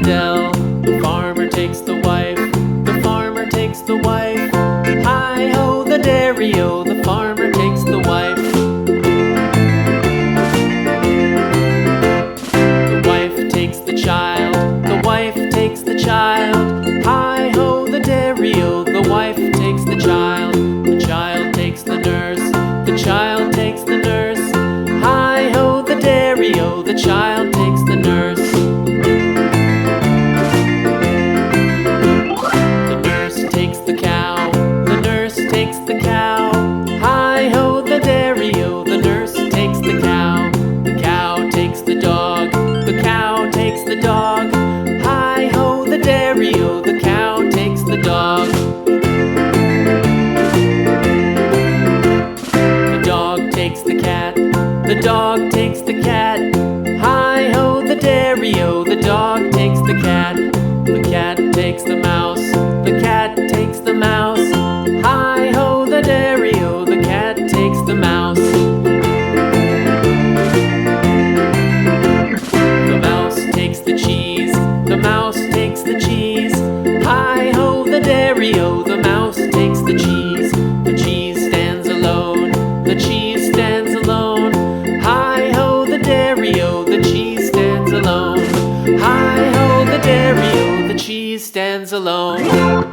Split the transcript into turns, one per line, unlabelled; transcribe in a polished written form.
dell. The farmer takes the wife, the farmer takes the wife. Hi-ho, the dairy-o, the farmer takes the wife. The wife takes the child, the wife takes the child. Hi-ho, the dairy-o, the wife takes the child. The child takes the nurse, the child takes the nurse. Hi-ho, the dairy-o, the child takes the nurse. The nurse takes the cow, the nurse takes the cow. Hi-ho, the dairy-o, the nurse takes the cow. The cow takes the dog, the cow takes the dog. Hi-ho, the dairy-o, the cow takes the dog. The dog takes the cat, the dog takes the cat. Hi-ho, the dairy-o, the dog takes the cat. The cat takes the mouse, the cat takes the mouse. Hi-ho, the dairy-o, the cat takes the mouse. The mouse takes the cheese, the mouse takes the cheese. Hi-ho, the dairy-o, the mouse takes the cheese. The cheese stands alone, the cheese stands alone. Hi-ho, the dairy-o, the cheese stands alone. Hi-ho, the dairy-o, the cheese stands alone.